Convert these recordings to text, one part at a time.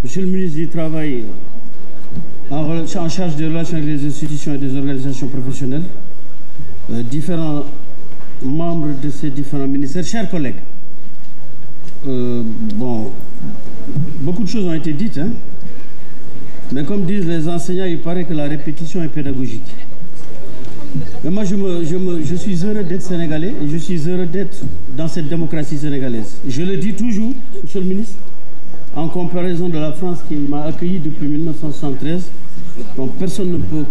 Monsieur le ministre du Travail, en charge des relations avec les institutions et des organisations professionnelles, différents membres de ces différents ministères, chers collègues, bon, beaucoup de choses ont été dites, hein, mais comme disent les enseignants, il paraît que la répétition est pédagogique. Mais moi, je suis heureux d'être sénégalais et je suis heureux d'être dans cette démocratie sénégalaise. Je le dis toujours, monsieur le ministre, en comparaison de la France qui m'a accueilli depuis 1973, donc personne ne peut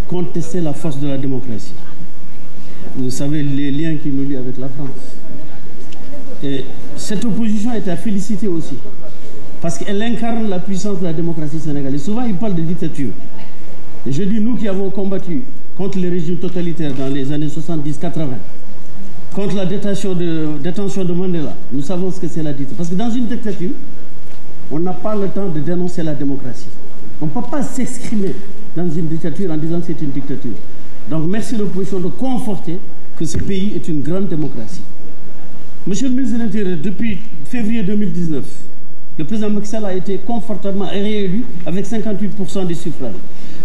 contester la force de la démocratie. Vous savez les liens qui nous lient avec la France. Et cette opposition est à féliciter aussi, parce qu'elle incarne la puissance de la démocratie sénégalaise. Souvent, ils parlent de dictature. Et je dis, nous qui avons combattu contre les régimes totalitaires dans les années 70-80, contre la détention de Mandela, nous savons ce que c'est la dictature. Parce que dans une dictature, on n'a pas le temps de dénoncer la démocratie. On ne peut pas s'exprimer dans une dictature en disant que c'est une dictature. Donc merci l'opposition de conforter que ce pays est une grande démocratie. Monsieur le ministre de l'Intérieur, depuis février 2019, le président Macky Sall a été confortablement réélu avec 58% des suffrages.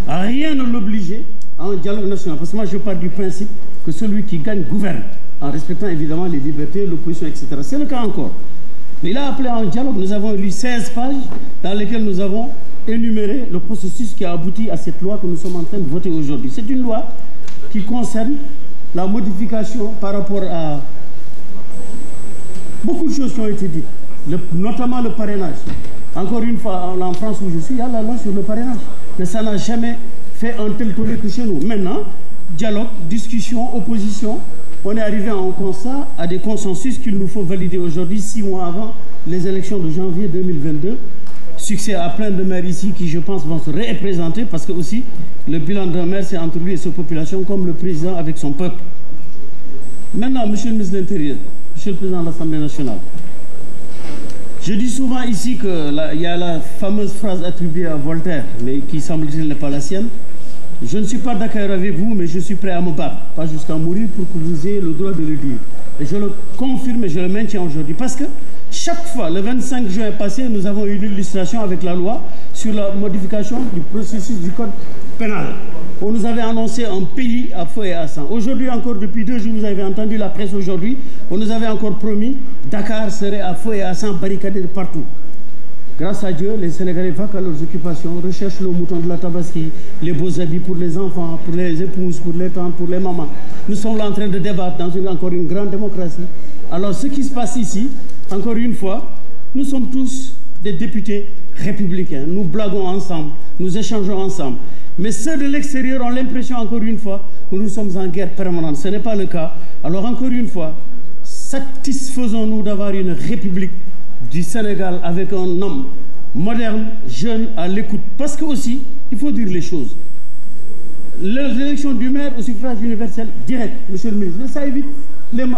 Rien ne l'obligeait à un dialogue national. Parce que moi je pars du principe que celui qui gagne gouverne, en respectant évidemment les libertés, l'opposition, etc. C'est le cas encore. Mais il a appelé à un dialogue. Nous avons lu 16 pages dans lesquelles nous avons énuméré le processus qui a abouti à cette loi que nous sommes en train de voter aujourd'hui. C'est une loi qui concerne la modification par rapport à beaucoup de choses qui ont été dites, notamment le parrainage. Encore une fois, en France où je suis, il y a la loi sur le parrainage. Mais ça n'a jamais fait un tel tollé que chez nous. Maintenant, dialogue, discussion, opposition, on est arrivé à un constat, à des consensus qu'il nous faut valider aujourd'hui, 6 mois avant les élections de janvier 2022. Succès à plein de maires ici qui, je pense, vont se représenter parce que aussi, le bilan d'un maire, c'est entre lui et sa population, comme le président avec son peuple. Maintenant, monsieur le ministre de l'Intérieur, monsieur le président de l'Assemblée nationale, je dis souvent ici qu'il y a la fameuse phrase attribuée à Voltaire, mais qui semble-t-il n'est pas la sienne. Je ne suis pas d'accord avec vous, mais je suis prêt à me battre, pas jusqu'à mourir, pour que vous ayez le droit de le dire. Et je le confirme et je le maintiens aujourd'hui. Parce que chaque fois, le 25 juin passé, nous avons eu une illustration avec la loi sur la modification du processus du code pénal. On nous avait annoncé un pays à feu et à sang. Aujourd'hui encore, depuis 2 jours, vous avez entendu la presse aujourd'hui, on nous avait encore promis Dakar serait à feu et à sang, barricadé de partout. Grâce à Dieu, les Sénégalais vaquent à leurs occupations, recherchent le mouton de la Tabaski, les beaux habits pour les enfants, pour les épouses, pour les tantes, pour les mamans. Nous sommes là en train de débattre dans encore une grande démocratie. Alors ce qui se passe ici, encore une fois, nous sommes tous des députés républicains. Nous blaguons ensemble, nous échangeons ensemble. Mais ceux de l'extérieur ont l'impression, encore une fois, que nous sommes en guerre permanente. Ce n'est pas le cas. Alors encore une fois, satisfaisons-nous d'avoir une république du Sénégal avec un homme moderne, jeune, à l'écoute. Parce que aussi, il faut dire les choses. L'élection du maire au suffrage universel direct, monsieur le ministre, ça évite.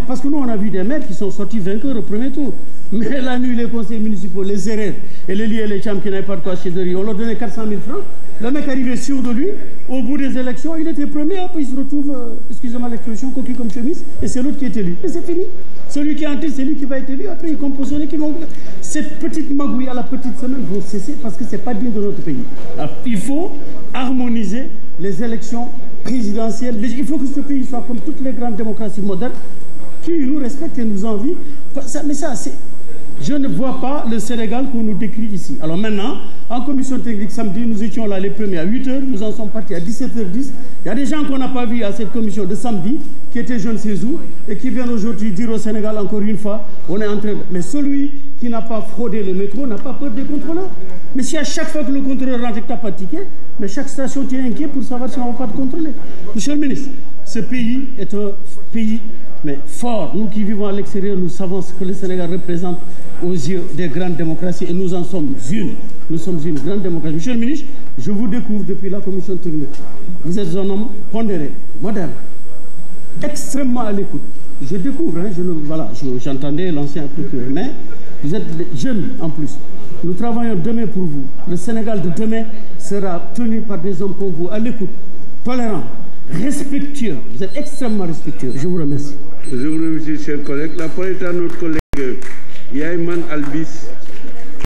Parce que nous, on a vu des maires qui sont sortis vainqueurs au premier tour. Mais la nuit, les conseils municipaux, les erreurs et les liés et les chams qui n'avaient pas de quoi chez eux, on leur donnait 400 000 francs. Le mec arrivait sûr de lui. Au bout des élections, il était premier. Après, il se retrouve, excusez-moi l'expression, coquille comme chemise. Et c'est l'autre qui est élu. Et c'est fini. Celui qui est entré, c'est lui qui va être élu. Après, il compose ceux qui vont... Cette petite magouille à la petite semaine vont cesser parce que ce n'est pas digne de notre pays. Alors, il faut harmoniser les élections présidentielles. Il faut que ce pays soit comme toutes les grandes démocraties modernes qui nous respectent et nous envient. Mais ça, c'est... Je ne vois pas le Sénégal qu'on nous décrit ici. Alors maintenant, en commission technique samedi, nous étions là les premiers à 8 h, nous en sommes partis à 17h10. Il y a des gens qu'on n'a pas vus à cette commission de samedi, qui étaient jeunes Cézou, et qui viennent aujourd'hui dire au Sénégal, encore une fois, on est en train de... Mais celui qui n'a pas fraudé le métro n'a pas peur des contrôleurs. Mais si à chaque fois que le contrôleur rentre et que tu n'as pas de ticket, mais chaque station, tu es inquiet pour savoir si on ne va pas te contrôler. Monsieur le ministre, ce pays est un pays mais fort. Nous qui vivons à l'extérieur, nous savons ce que le Sénégal représente aux yeux des grandes démocraties et nous en sommes une. Nous sommes une grande démocratie. Monsieur le ministre, je vous découvre depuis la commission technique. Vous êtes un homme pondéré, moderne, extrêmement à l'écoute. Je découvre, hein, voilà, j'entendais l'ancien truc, mais vous êtes jeune en plus. Nous travaillons demain pour vous. Le Sénégal de demain sera tenu par des hommes comme vous, à l'écoute, tolérants, respectueux. Vous êtes extrêmement respectueux. Je vous remercie. Je vous remercie, chers collègues. La parole est à notre collègue Yaïman Albis.